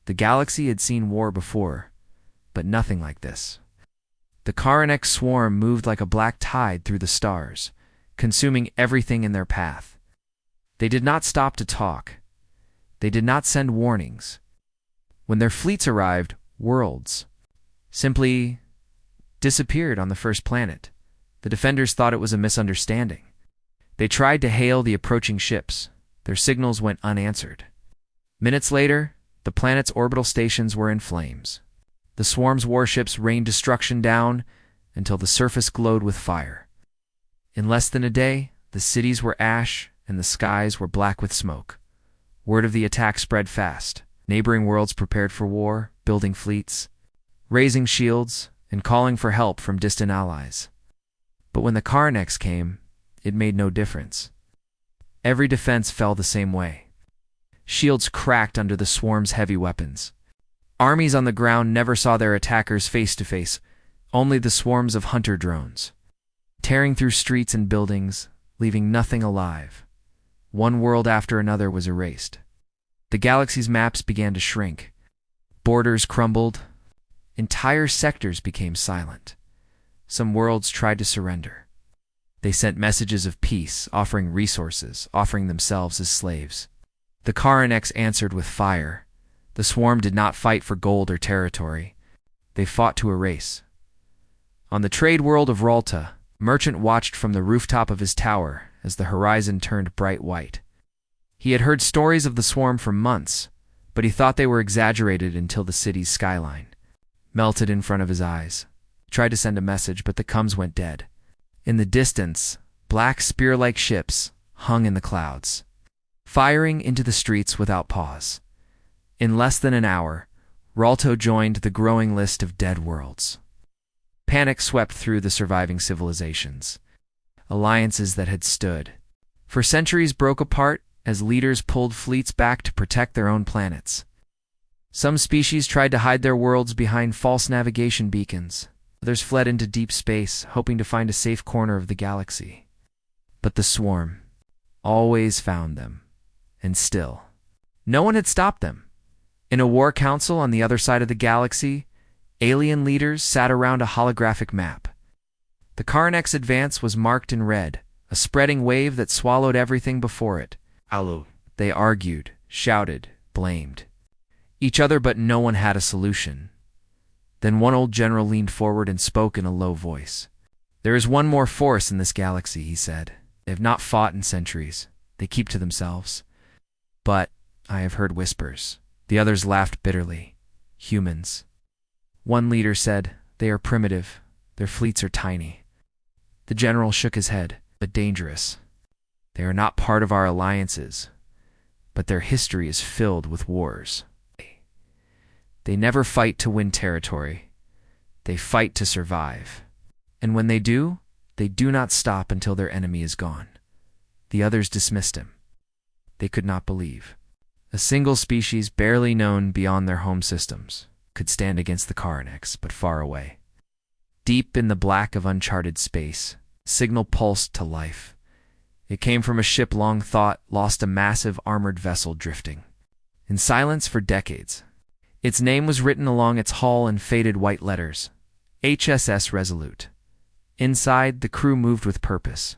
The galaxy had seen war before, but nothing like this. The Karanek swarm moved like a black tide through the stars, consuming everything in their path. They did not stop to talk. They did not send warnings. When their fleets arrived, worlds simply disappeared on the first planet. The defenders thought it was a misunderstanding. They tried to hail the approaching ships. Their signals went unanswered. Minutes later, the planet's orbital stations were in flames. The swarm's warships rained destruction down until the surface glowed with fire. In less than a day, the cities were ash and the skies were black with smoke. Word of the attack spread fast. Neighboring worlds prepared for war, building fleets, raising shields, and calling for help from distant allies. But when the Karneks came, it made no difference. Every defense fell the same way. Shields cracked under the swarm's heavy weapons. Armies on the ground never saw their attackers face to face, only the swarms of hunter drones, tearing through streets and buildings, leaving nothing alive. One world after another was erased. The galaxy's maps began to shrink. Borders crumbled. Entire sectors became silent. Some worlds tried to surrender. They sent messages of peace, offering resources, offering themselves as slaves. The Karaneks answered with fire. The swarm did not fight for gold or territory. They fought to erase. On the trade world of Ralta, a merchant watched from the rooftop of his tower as the horizon turned bright white. He had heard stories of the swarm for months, but he thought they were exaggerated until the city's skyline melted in front of his eyes. He tried to send a message, but the comms went dead. In the distance, black spear-like ships hung in the clouds, firing into the streets without pause. In less than an hour, Ralto joined the growing list of dead worlds. Panic swept through the surviving civilizations. Alliances that had stood for centuries broke apart as leaders pulled fleets back to protect their own planets. Some species tried to hide their worlds behind false navigation beacons. Others fled into deep space, hoping to find a safe corner of the galaxy. But the swarm always found them, and still, no one had stopped them. In a war council on the other side of the galaxy, alien leaders sat around a holographic map. The Karnek's advance was marked in red, a spreading wave that swallowed everything before it. Alu. They argued, shouted, blamed each other, but no one had a solution. Then one old general leaned forward and spoke in a low voice. "There is one more force in this galaxy," he said. "They have not fought in centuries. They keep to themselves. But I have heard whispers." The others laughed bitterly. "Humans." One leader said, "They are primitive. Their fleets are tiny." The general shook his head. "But dangerous. They are not part of our alliances, but their history is filled with wars. They never fight to win territory. They fight to survive. And when they do not stop until their enemy is gone." The others dismissed him. They could not believe. A single species barely known beyond their home systems could stand against the Karaneks, but far away. Deep in the black of uncharted space, a signal pulsed to life. It came from a ship long thought lost, a massive armored vessel drifting in silence for decades. Its name was written along its hull in faded white letters, HSS Resolute. Inside, the crew moved with purpose.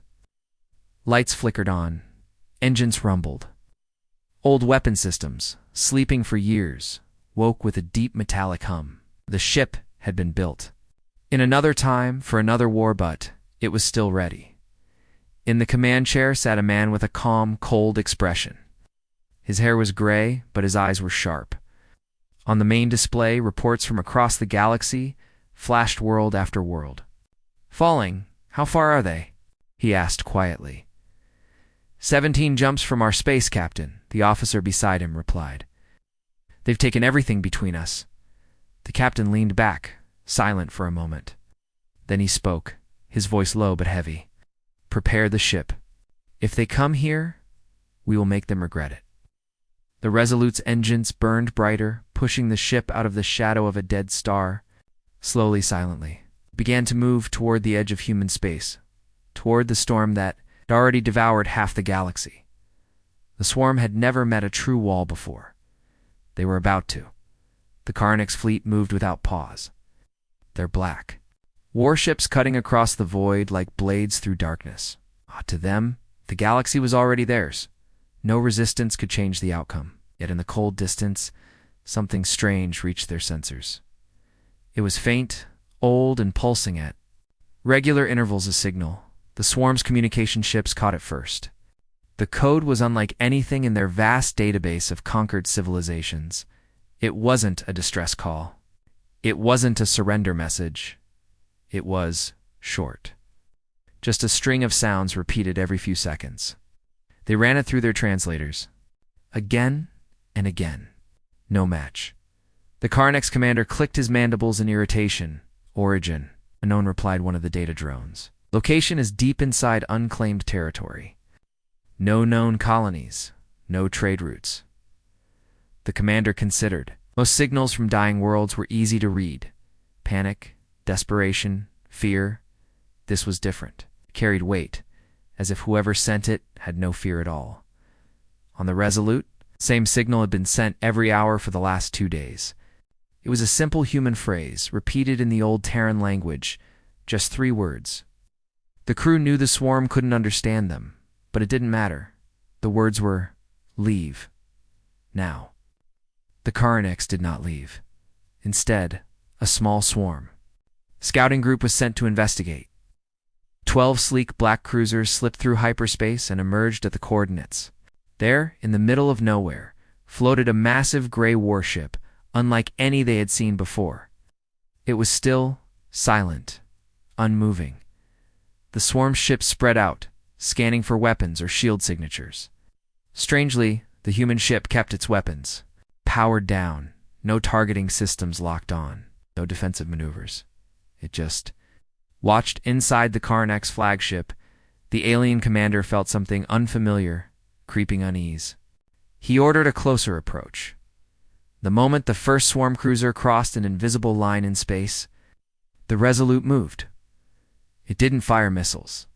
Lights flickered on. Engines rumbled. Old weapon systems, sleeping for years, woke with a deep metallic hum. The ship had been built in another time for another war, but it was still ready. In the command chair sat a man with a calm, cold expression. His hair was gray, but his eyes were sharp. On the main display, reports from across the galaxy flashed world after world. "Falling? How far are they?" he asked quietly. 17 jumps from our space, Captain," the officer beside him replied. "They've taken everything between us." The captain leaned back, silent for a moment. Then he spoke, his voice low but heavy. "Prepare the ship. If they come here, we will make them regret it." The Resolute's engines burned brighter, pushing the ship out of the shadow of a dead star. Slowly, silently, it began to move toward the edge of human space, toward the storm that had already devoured half the galaxy. The swarm had never met a true wall before. They were about to. The Karnak's fleet moved without pause. Their black warships cutting across the void like blades through darkness. To them, the galaxy was already theirs. No resistance could change the outcome. Yet in the cold distance, something strange reached their sensors. It was faint, old, and pulsing at regular intervals a signal. The swarm's communication ships caught it first. The code was unlike anything in their vast database of conquered civilizations. It wasn't a distress call. It wasn't a surrender message. It was short. Just a string of sounds repeated every few seconds. They ran it through their translators. Again and again. No match. The Karnak's commander clicked his mandibles in irritation. Origin, unknown, replied one of the data drones. Location is deep inside unclaimed territory. No known colonies. No trade routes. The commander considered. Most signals from dying worlds were easy to read. Panic, desperation, fear. This was different. It carried weight, as if whoever sent it had no fear at all. On the Resolute, same signal had been sent every hour for the last 2 days. It was a simple human phrase, repeated in the old Terran language, just 3 words. The crew knew the swarm couldn't understand them, but it didn't matter. The words were, "Leave. Now." The Karnaks did not leave. Instead, a small swarm. Scouting group was sent to investigate. 12 sleek black cruisers slipped through hyperspace and emerged at the coordinates. There, in the middle of nowhere, floated a massive gray warship, unlike any they had seen before. It was still, silent, unmoving. The swarm ships spread out, scanning for weapons or shield signatures. Strangely, the human ship kept its weapons. Powered down, no targeting systems locked on, no defensive maneuvers. It just watched. Inside the Karnak's flagship, the alien commander felt something unfamiliar, creeping unease. He ordered a closer approach. The moment the first swarm cruiser crossed an invisible line in space, the Resolute moved. It didn't fire missiles.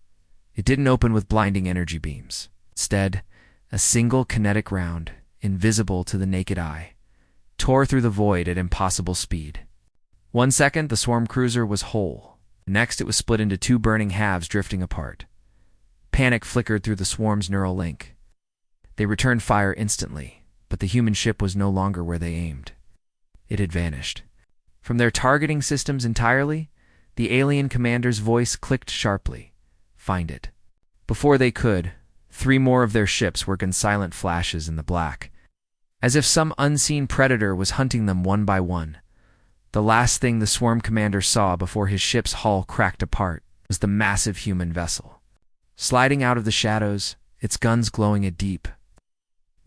It didn't open with blinding energy beams. Instead, a single kinetic round, invisible to the naked eye, tore through the void at impossible speed. 1 second, the swarm cruiser was whole. Next, it was split into 2 burning halves drifting apart. Panic flickered through the swarm's neural link. They returned fire instantly, but the human ship was no longer where they aimed. It had vanished. From their targeting systems entirely, the alien commander's voice clicked sharply. Find it. Before they could, 3 more of their ships were in silent flashes in the black, as if some unseen predator was hunting them one by one. The last thing the swarm commander saw before his ship's hull cracked apart was the massive human vessel. Sliding out of the shadows, its guns glowing a deep,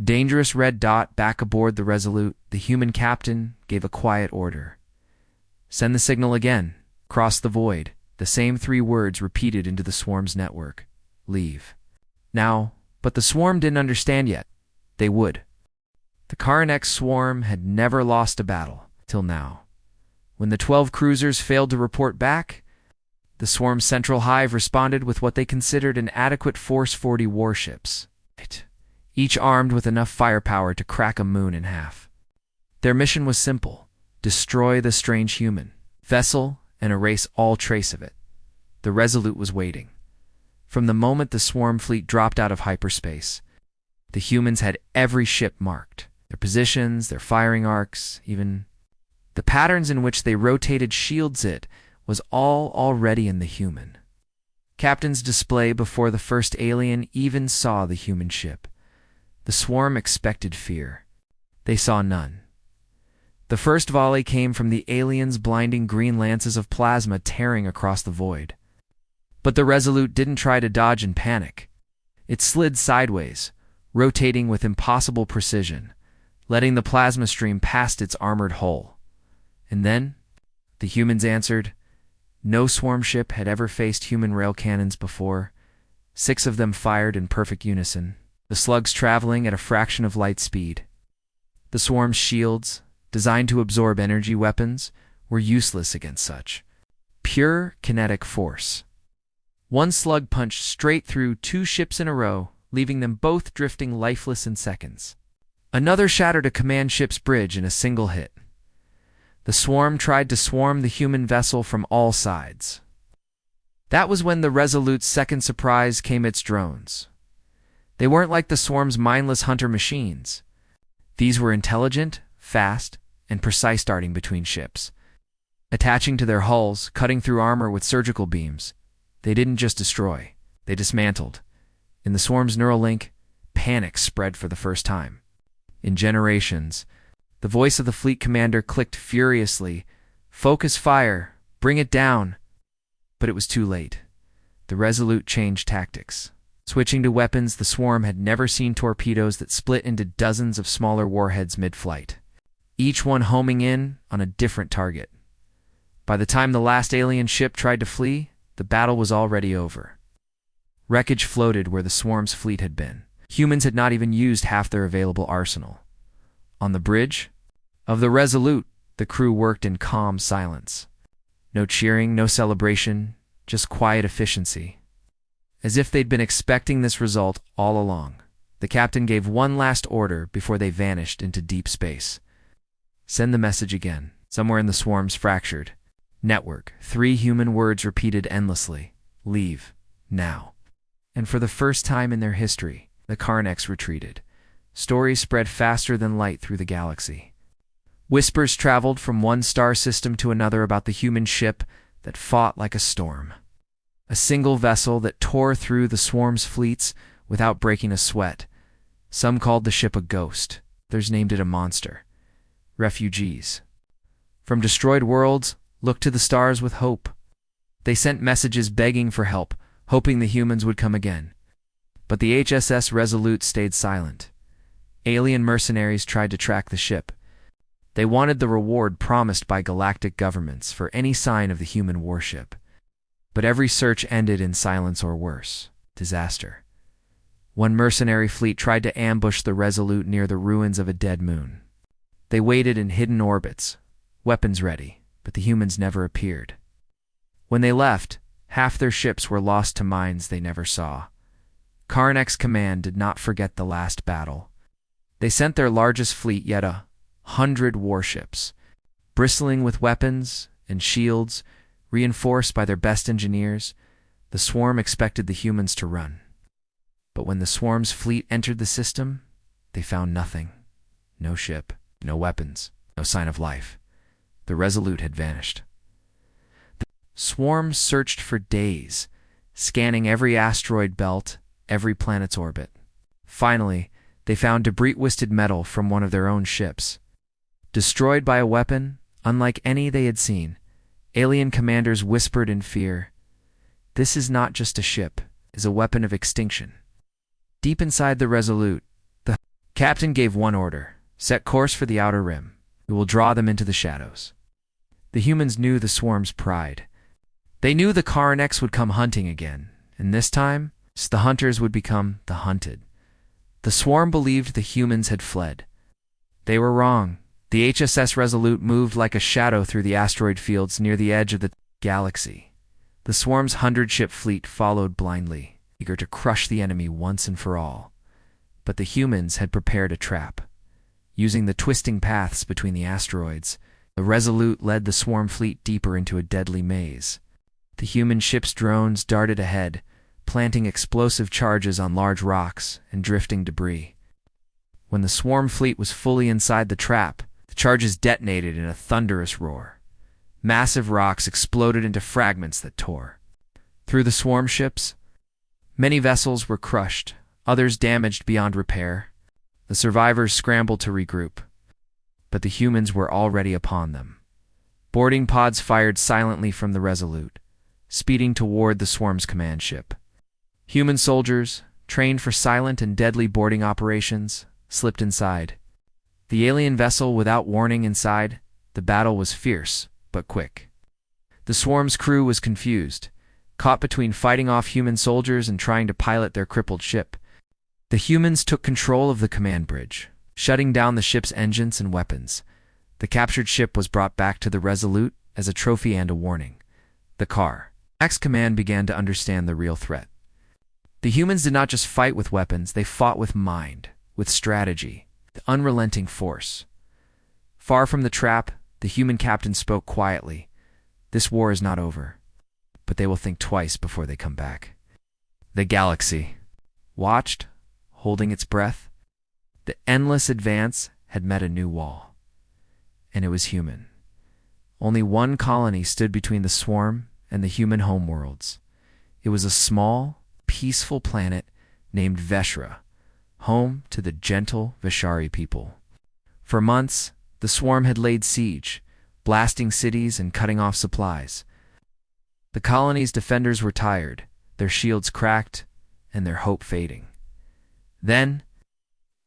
dangerous red dot back aboard the Resolute, the human captain gave a quiet order. Send the signal again. Cross the void. The same 3 words repeated into the swarm's network. Leave. Now, but the swarm didn't understand yet. They would. The Karnak swarm had never lost a battle, till now. When the 12 cruisers failed to report back, the swarm's central hive responded with what they considered an adequate force: 40 warships, each armed with enough firepower to crack a moon in half. Their mission was simple: destroy the strange human vessel and erase all trace of it. The Resolute was waiting. From the moment the swarm fleet dropped out of hyperspace, the humans had every ship marked. Their positions, their firing arcs, even the patterns in which they rotated shields, it was all already in the human captain's display before the first alien even saw the human ship. The swarm expected fear. They saw none. The first volley came from the aliens' blinding green lances of plasma tearing across the void. But the Resolute didn't try to dodge and panic. It slid sideways, rotating with impossible precision, letting the plasma stream past its armored hull. And then, the humans answered. No swarm ship had ever faced human rail cannons before. 6 of them fired in perfect unison, the slugs traveling at a fraction of light speed. The swarm's shields, designed to absorb energy weapons, were useless against such pure kinetic force. 1 slug punched straight through 2 ships in a row, leaving them both drifting lifeless in seconds. Another shattered a command ship's bridge in a single hit. The swarm tried to swarm the human vessel from all sides. That was when the Resolute's second surprise came: its drones. They weren't like the swarm's mindless hunter machines. These were intelligent, fast, and precise, darting between ships. Attaching to their hulls, cutting through armor with surgical beams, they didn't just destroy, they dismantled. In the swarm's neural link, panic spread for the first time in generations. The voice of the fleet commander clicked furiously: "Focus fire! Bring it down!" But it was too late. The Resolute changed tactics. Switching to weapons, the swarm had never seen torpedoes that split into dozens of smaller warheads mid-flight, each one homing in on a different target. By the time the last alien ship tried to flee, the battle was already over. Wreckage floated where the swarm's fleet had been. Humans had not even used half their available arsenal. On the bridge of the Resolute, the crew worked in calm silence. No cheering, no celebration, just quiet efficiency. As if they'd been expecting this result all along. The captain gave one last order before they vanished into deep space. "Send the message again." Somewhere in the swarm's fractured network, 3 human words repeated endlessly: "Leave, now." And for the first time in their history, the Carnex retreated. Stories spread faster than light through the galaxy. Whispers traveled from one star system to another about the human ship that fought like a storm. A single vessel that tore through the swarm's fleets without breaking a sweat. Some called the ship a ghost. Others named it a monster. Refugees from destroyed worlds looked to the stars with hope. They sent messages begging for help, hoping the humans would come again. But the HSS Resolute stayed silent. Alien mercenaries tried to track the ship. They wanted the reward promised by galactic governments for any sign of the human warship. But every search ended in silence or worse, disaster. One mercenary fleet tried to ambush the Resolute near the ruins of a dead moon. They waited in hidden orbits, weapons ready, but the humans never appeared. When they left, half their ships were lost to mines they never saw. Carnex Command did not forget the last battle. They sent their largest fleet, yet 100 warships, bristling with weapons and shields, reinforced by their best engineers. The swarm expected the humans to run. But when the swarm's fleet entered the system, they found nothing. No ship, no weapons, no sign of life. The Resolute had vanished. The swarm searched for days, scanning every asteroid belt, every planet's orbit. Finally, they found debris-twisted metal from one of their own ships. Destroyed by a weapon unlike any they had seen, alien commanders whispered in fear, "This is not just a ship, it is a weapon of extinction." Deep inside the Resolute, the captain gave one order: set course for the outer rim. We will draw them into the shadows. The humans knew the swarm's pride. They knew the Carnex would come hunting again, and this time, the hunters would become the hunted. The swarm believed the humans had fled. They were wrong. The HSS Resolute moved like a shadow through the asteroid fields near the edge of the galaxy. The swarm's 100-ship fleet followed blindly, eager to crush the enemy once and for all. But the humans had prepared a trap. Using the twisting paths between the asteroids, the Resolute led the swarm fleet deeper into a deadly maze. The human ship's drones darted ahead, planting explosive charges on large rocks and drifting debris. When the swarm fleet was fully inside the trap, the charges detonated in a thunderous roar. Massive rocks exploded into fragments that tore through the swarm ships. Many vessels were crushed, others damaged beyond repair. The survivors scrambled to regroup, but the humans were already upon them. Boarding pods fired silently from the Resolute, speeding toward the swarm's command ship. Human soldiers, trained for silent and deadly boarding operations, slipped inside. The alien vessel without warning inside, the battle was fierce, but quick. The swarm's crew was confused, caught between fighting off human soldiers and trying to pilot their crippled ship. The humans took control of the command bridge, shutting down the ship's engines and weapons. The captured ship was brought back to the Resolute as a trophy and a warning. The Carnex Command began to understand the real threat. The humans did not just fight with weapons, they fought with mind, with strategy, the unrelenting force. Far from the trap, The human captain spoke quietly. This war is not over, but they will think twice before they come back. The galaxy watched, holding its breath. The endless advance had met a new wall, and it was human. Only one colony stood between the swarm and the human homeworlds. It was a small, peaceful planet named Veshra, home to the gentle Vishari people. For months, the swarm had laid siege, blasting cities and cutting off supplies. The colony's defenders were tired, their shields cracked, and their hope fading. Then,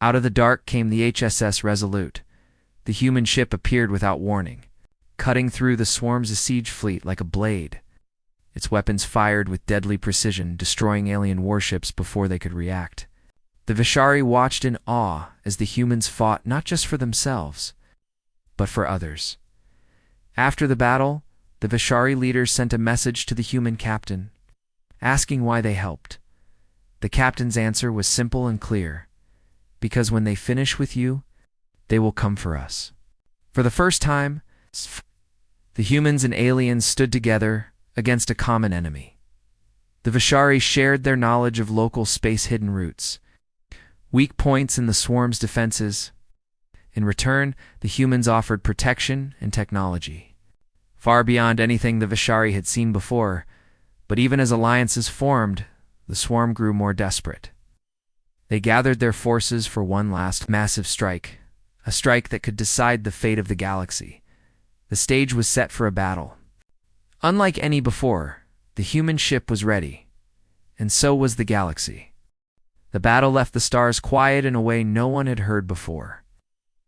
out of the dark came the HSS Resolute. The human ship appeared without warning, cutting through the swarm's siege fleet like a blade. Its weapons fired with deadly precision, destroying alien warships before they could react. The Vishari watched in awe as the humans fought not just for themselves, but for others. After the battle, the Vishari leaders sent a message to the human captain, asking why they helped. The captain's answer was simple and clear: because when they finish with you, they will come for us. For the first time, the humans and aliens stood together against a common enemy. The Vishari shared their knowledge of local space-hidden routes, weak points in the swarm's defenses. In return, the humans offered protection and technology, far beyond anything the Vishari had seen before. But even as alliances formed, the swarm grew more desperate. They gathered their forces for one last massive strike, a strike that could decide the fate of the galaxy. The stage was set for a battle. Unlike any before, the human ship was ready, and so was the galaxy. The battle left the stars quiet in a way no one had heard before.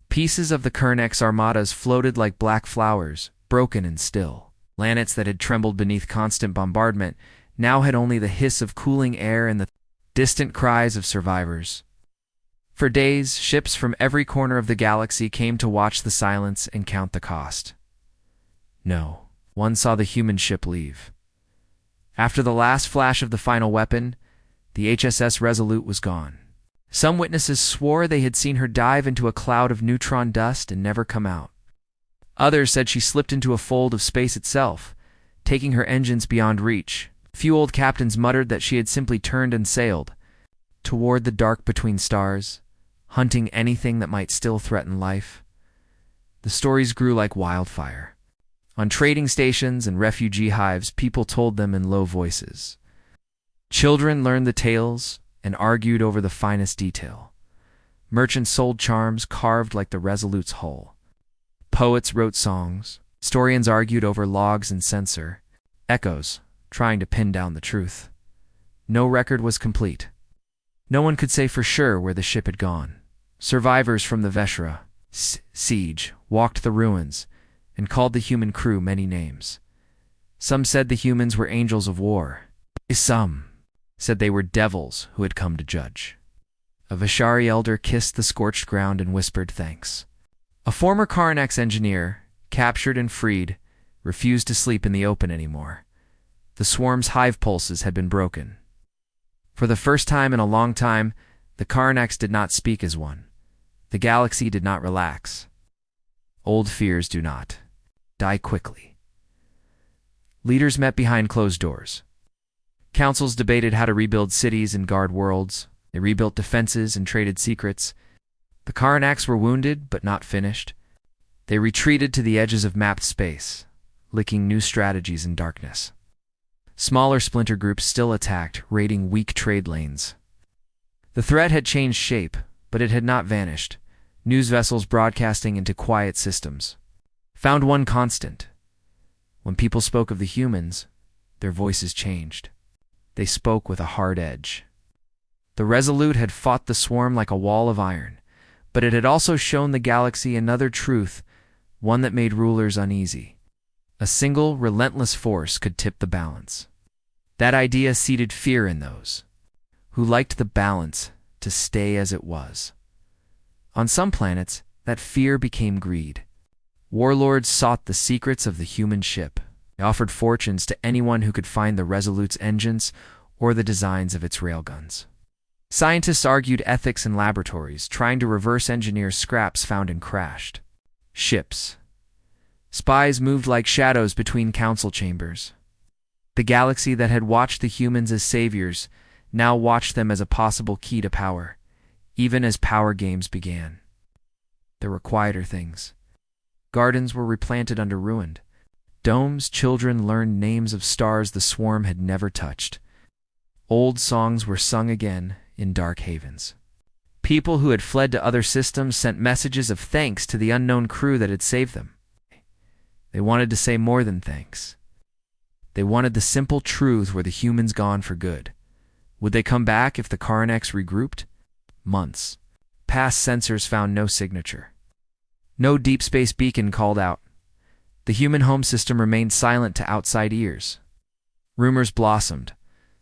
Pieces of the Kernex armadas floated like black flowers, broken and still. Planets that had trembled beneath constant bombardment now had only the hiss of cooling air and the distant cries of survivors. For days, ships from every corner of the galaxy came to watch the silence and count the cost. No, one saw the human ship leave. After the last flash of the final weapon, the HSS Resolute was gone. Some witnesses swore they had seen her dive into a cloud of neutron dust and never come out. Others said she slipped into a fold of space itself, taking her engines beyond reach. Few old captains muttered that she had simply turned and sailed toward the dark between stars, hunting anything that might still threaten life. The stories grew like wildfire. On trading stations and refugee hives, people told them in low voices. Children learned the tales and argued over the finest detail. Merchants sold charms carved like the Resolute's hull. Poets wrote songs. Historians argued over logs and censor. Echoes, trying to pin down the truth. No record was complete. No one could say for sure where the ship had gone. Survivors from the Veshra siege walked the ruins and called the human crew many names. Some said the humans were angels of war. Some said they were devils who had come to judge. A Vishari elder kissed the scorched ground and whispered thanks. A former Karnax engineer, captured and freed, refused to sleep in the open anymore. The swarm's hive pulses had been broken. For the first time in a long time, the Karnax did not speak as one. The galaxy did not relax. Old fears do not die quickly. Leaders met behind closed doors. Councils debated how to rebuild cities and guard worlds. They rebuilt defenses and traded secrets. The Karnax were wounded, but not finished. They retreated to the edges of mapped space, licking new strategies in darkness. Smaller splinter groups still attacked, raiding weak trade lanes. The threat had changed shape, but it had not vanished. News vessels broadcasting into quiet systems found one constant. When people spoke of the humans, their voices changed. They spoke with a hard edge. The Resolute had fought the swarm like a wall of iron, but it had also shown the galaxy another truth, one that made rulers uneasy. A single, relentless force could tip the balance. That idea seeded fear in those who liked the balance to stay as it was. On some planets, that fear became greed. Warlords sought the secrets of the human ship. They offered fortunes to anyone who could find the Resolute's engines or the designs of its railguns. Scientists argued ethics in laboratories, trying to reverse engineer scraps found in crashed ships. Spies moved like shadows between council chambers. The galaxy that had watched the humans as saviors now watched them as a possible key to power, even as power games began. There were quieter things. Gardens were replanted under ruined domes. Children learned names of stars the swarm had never touched. Old songs were sung again in dark havens. People who had fled to other systems sent messages of thanks to the unknown crew that had saved them. They wanted to say more than thanks. They wanted the simple truth: were the humans gone for good? Would they come back if the Coronex regrouped? Months. Past sensors found no signature. No deep space beacon called out. The human home system remained silent to outside ears. Rumors blossomed.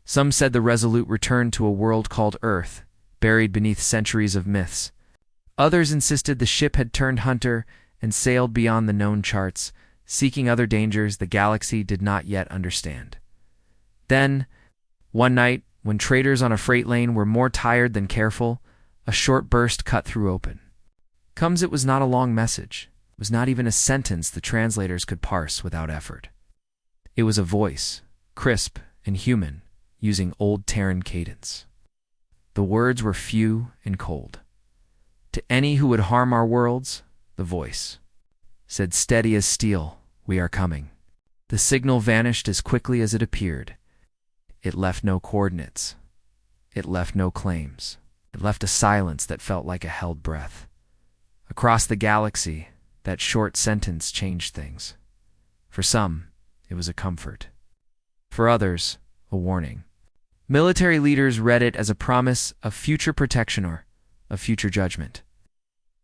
Some said the Resolute returned to a world called Earth, buried beneath centuries of myths. Others insisted the ship had turned hunter and sailed beyond the known charts, seeking other dangers the galaxy did not yet understand. Then, one night, when traders on a freight lane were more tired than careful, a short burst cut through open. It was not a long message. It was not even a sentence the translators could parse without effort. It was a voice, crisp and human, using old Terran cadence. The words were few and cold. To any who would harm our worlds, the voice said, steady as steel, we are coming. The signal vanished as quickly as it appeared. It left no coordinates. It left no claims. It left a silence that felt like a held breath. Across the galaxy, that short sentence changed things. For some, it was a comfort. For others, a warning. Military leaders read it as a promise of future protection or of future judgment.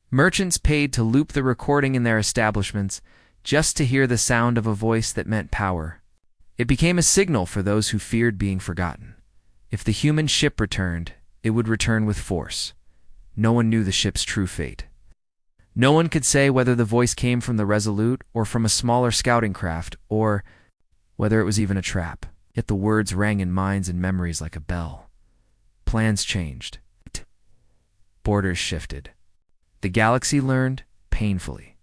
Merchants paid to loop the recording in their establishments just to hear the sound of a voice that meant power. It became a signal for those who feared being forgotten. If the human ship returned, it would return with force. No one knew the ship's true fate. No one could say whether the voice came from the Resolute or from a smaller scouting craft, or whether it was even a trap. Yet the words rang in minds and memories like a bell. Plans changed. Borders shifted. The galaxy learned, painfully,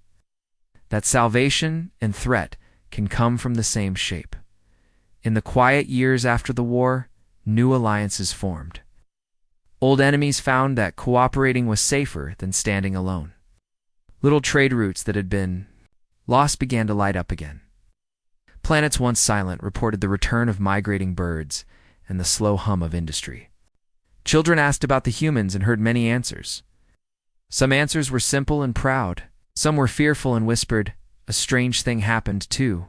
that salvation and threat can come from the same shape. In the quiet years after the war, new alliances formed. Old enemies found that cooperating was safer than standing alone. Little trade routes that had been lost began to light up again. Planets once silent reported the return of migrating birds and the slow hum of industry. Children asked about the humans and heard many answers. Some answers were simple and proud. Some were fearful and whispered, a strange thing happened too.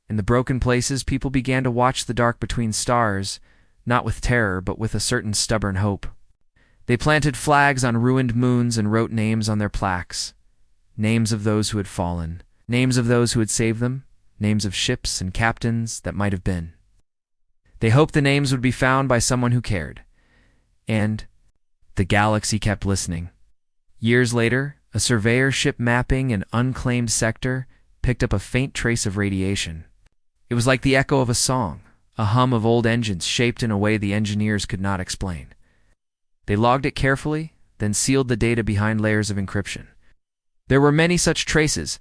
In the broken places, people began to watch the dark between stars, not with terror, but with a certain stubborn hope. They planted flags on ruined moons and wrote names on their plaques. Names of those who had fallen, names of those who had saved them, names of ships and captains that might have been. They hoped the names would be found by someone who cared. And the galaxy kept listening. Years later, a surveyor ship mapping an unclaimed sector picked up a faint trace of radiation. It was like the echo of a song, a hum of old engines shaped in a way the engineers could not explain. They logged it carefully, then sealed the data behind layers of encryption. There were many such traces,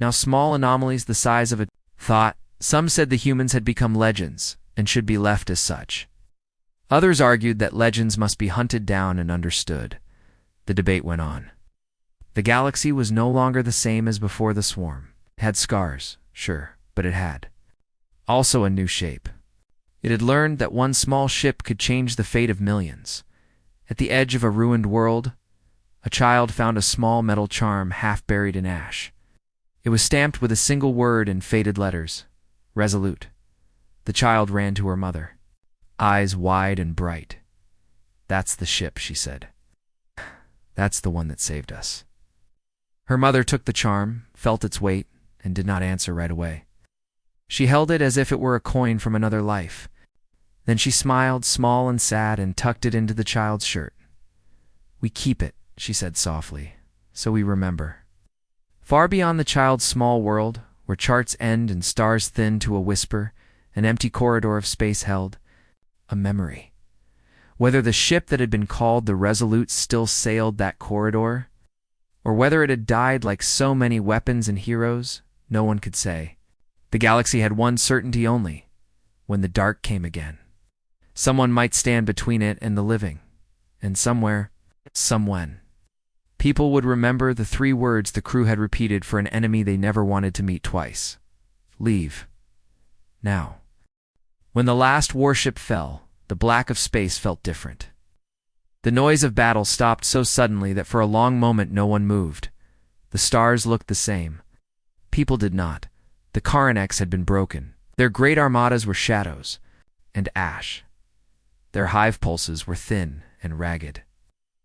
now small anomalies the size of a thought. Some said the humans had become legends and should be left as such. Others argued that legends must be hunted down and understood. The debate went on. The galaxy was no longer the same as before the swarm. It had scars, sure, but it had also a new shape. It had learned that one small ship could change the fate of millions. At the edge of a ruined world, a child found a small metal charm half buried in ash. It was stamped with a single word in faded letters, Resolute. The child ran to her mother, eyes wide and bright. That's the ship, she said. That's the one that saved us. Her mother took the charm, felt its weight, and did not answer right away. She held it as if it were a coin from another life. Then she smiled, small and sad, and tucked it into the child's shirt. We keep it, she said softly, so we remember. Far beyond the child's small world, where charts end and stars thin to a whisper, an empty corridor of space held a memory. Whether the ship that had been called the Resolute still sailed that corridor, or whether it had died like so many weapons and heroes, No one could say. The galaxy had one certainty only: when the dark came again, someone might stand between it and the living, and somewhere, somewhen, people would remember the 3 words the crew had repeated for an enemy they never wanted to meet twice: leave. Now. When the last warship fell, the black of space felt different. The noise of battle stopped so suddenly that for a long moment no one moved. The stars looked the same. People did not. The Coronex had been broken. Their great armadas were shadows and ash. Their hive pulses were thin and ragged.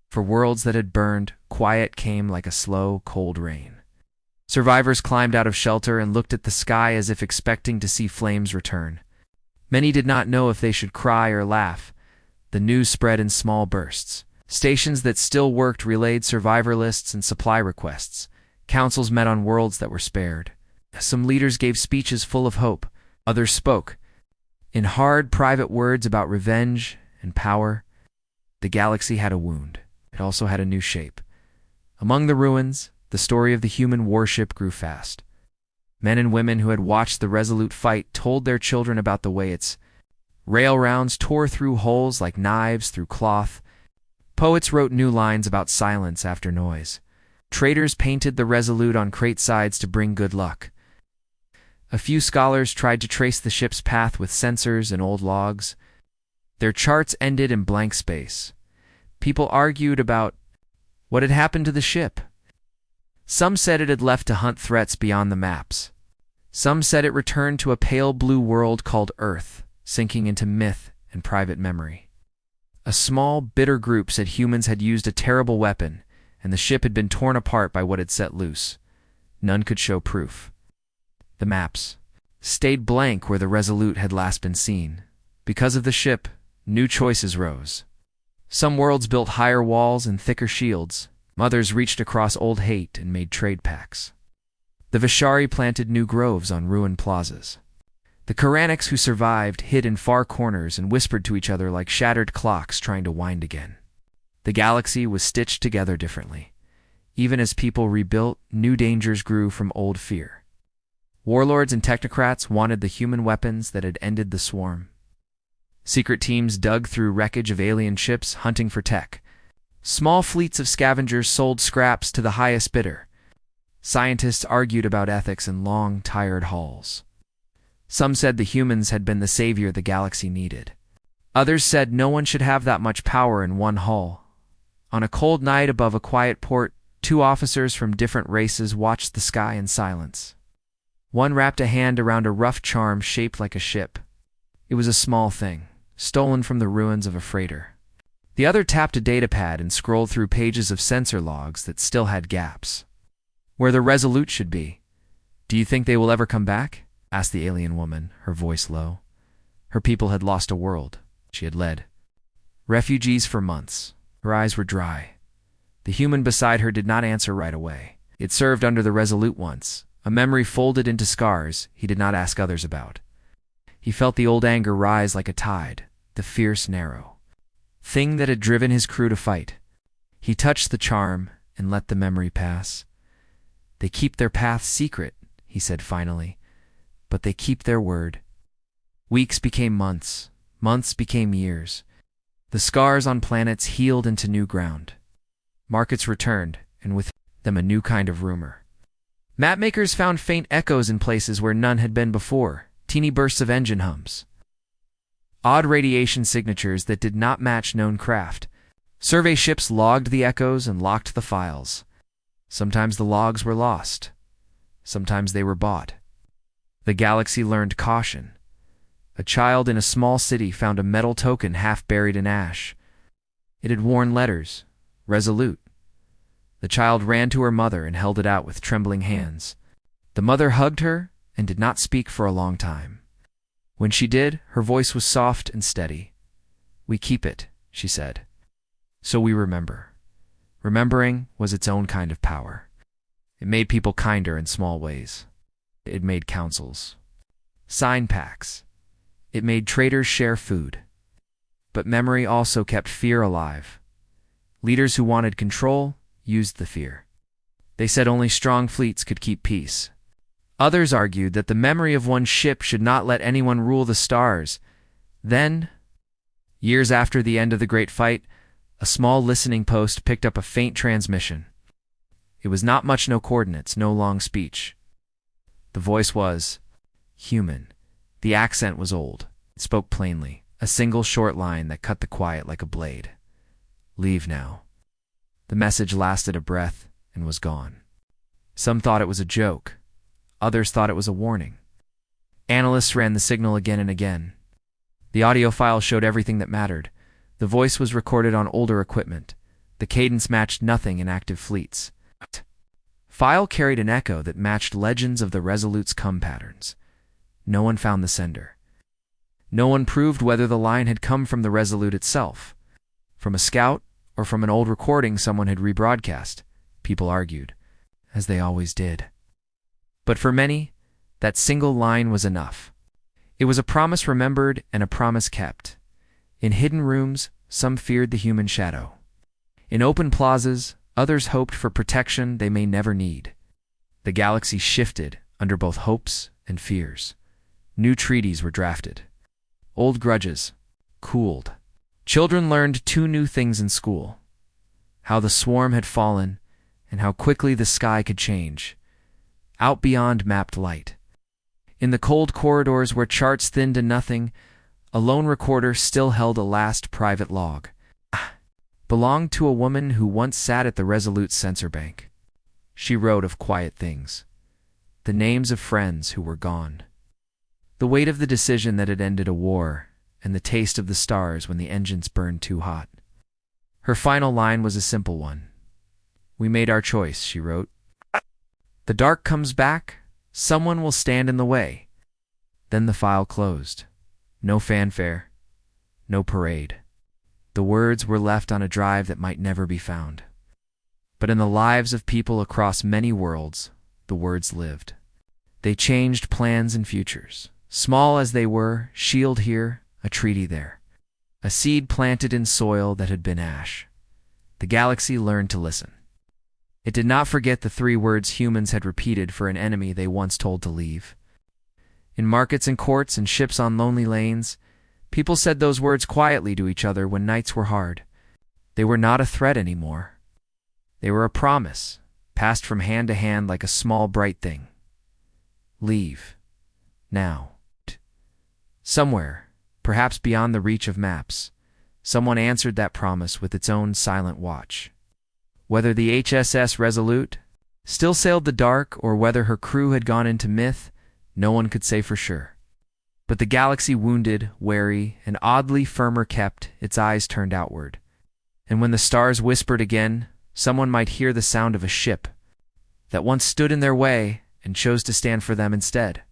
For worlds that had burned, quiet came like a slow, cold rain. Survivors climbed out of shelter and looked at the sky as if expecting to see flames return. Many did not know if they should cry or laugh. The news spread in small bursts. Stations that still worked relayed survivor lists and supply requests. Councils met on worlds that were spared. Some leaders gave speeches full of hope. Others spoke, in hard, private words about revenge and power. The galaxy had a wound. It also had a new shape. Among the ruins, the story of the human warship grew fast. Men and women who had watched the Resolute fight told their children about the way its rail rounds tore through holes like knives through cloth. Poets wrote new lines about silence after noise. Traders painted the Resolute on crate sides to bring good luck. A few scholars tried to trace the ship's path with sensors and old logs. Their charts ended in blank space. People argued about what had happened to the ship. Some said it had left to hunt threats beyond the maps. Some said it returned to a pale blue world called Earth, sinking into myth and private memory. A small, bitter group said humans had used a terrible weapon, and the ship had been torn apart by what had set loose. None could show proof. The maps stayed blank where the Resolute had last been seen. Because of the ship, new choices rose. Some worlds built higher walls and thicker shields. Others reached across old hate and made trade pacts. The Vishari planted new groves on ruined plazas. The Koranics who survived hid in far corners and whispered to each other like shattered clocks trying to wind again. The galaxy was stitched together differently. Even as people rebuilt, new dangers grew from old fear. Warlords and technocrats wanted the human weapons that had ended the swarm. Secret teams dug through wreckage of alien ships hunting for tech. Small fleets of scavengers sold scraps to the highest bidder. Scientists argued about ethics in long, tired halls. Some said the humans had been the savior the galaxy needed. Others said no one should have that much power in one hull. On a cold night above a quiet port, 2 officers from different races watched the sky in silence. One wrapped a hand around a rough charm shaped like a ship. It was a small thing, stolen from the ruins of a freighter. The other tapped a datapad and scrolled through pages of sensor logs that still had gaps. Where the Resolute should be. "Do you think they will ever come back?" asked the alien woman, her voice low. Her people had lost a world she had led. Refugees for months. Her eyes were dry. The human beside her did not answer right away. It served under the Resolute once, a memory folded into scars he did not ask others about. He felt the old anger rise like a tide, the fierce narrow thing that had driven his crew to fight. He touched the charm and let the memory pass. "They keep their path secret," he said finally, "but they keep their word." Weeks became months. Months became years. The scars on planets healed into new ground. Markets returned, and with them a new kind of rumor. Mapmakers found faint echoes in places where none had been before, teeny bursts of engine hums. Odd radiation signatures that did not match known craft. Survey ships logged the echoes and locked the files. Sometimes the logs were lost. Sometimes they were bought. The galaxy learned caution. A child in a small city found a metal token half buried in ash. It had worn letters, Resolute. The child ran to her mother and held it out with trembling hands. The mother hugged her and did not speak for a long time. When she did, her voice was soft and steady. "We keep it," she said. "So we remember." Remembering was its own kind of power. It made people kinder in small ways. It made councils. Sign packs. It made traders share food. But memory also kept fear alive. Leaders who wanted control used the fear. They said only strong fleets could keep peace. Others argued that the memory of one ship should not let anyone rule the stars. Then, years after the end of the Great Fight, a small listening post picked up a faint transmission. It was not much, no coordinates, no long speech. The voice was human. The accent was old. It spoke plainly, a single short line that cut the quiet like a blade. Leave now. The message lasted a breath and was gone. Some thought it was a joke. Others thought it was a warning. Analysts ran the signal again and again. The audio file showed everything that mattered. The voice was recorded on older equipment. The cadence matched nothing in active fleets. File carried an echo that matched legends of the Resolute's come patterns. No one found the sender. No one proved whether the line had come from the Resolute itself, from a scout, or from an old recording someone had rebroadcast. People argued, as they always did. But for many, that single line was enough. It was a promise remembered and a promise kept. In hidden rooms, some feared the human shadow. In open plazas, others hoped for protection they may never need. The galaxy shifted under both hopes and fears. New treaties were drafted. Old grudges cooled. Children learned two new things in school: how the swarm had fallen and how quickly the sky could change. Out beyond mapped light. In the cold corridors where charts thinned to nothing, a lone recorder still held a last private log. Belonged to a woman who once sat at the Resolute sensor bank. She wrote of quiet things, the names of friends who were gone, the weight of the decision that had ended a war, and the taste of the stars when the engines burned too hot. Her final line was a simple one. We made our choice, she wrote. The dark comes back, someone will stand in the way. Then the file closed. No fanfare, no parade. The words were left on a drive that might never be found. But in the lives of people across many worlds, the words lived. They changed plans and futures. Small as they were, shield here, a treaty there. A seed planted in soil that had been ash. The galaxy learned to listen. It did not forget the 3 words humans had repeated for an enemy they once told to leave. In markets and courts and ships on lonely lanes, people said those words quietly to each other when nights were hard. They were not a threat anymore. They were a promise, passed from hand to hand like a small bright thing. Leave. Now. Somewhere, perhaps beyond the reach of maps, someone answered that promise with its own silent watch. Whether the HSS Resolute still sailed the dark or whether her crew had gone into myth, no one could say for sure. But the galaxy, wounded, wary, and oddly firmer kept, its eyes turned outward. And when the stars whispered again, someone might hear the sound of a ship that once stood in their way and chose to stand for them instead.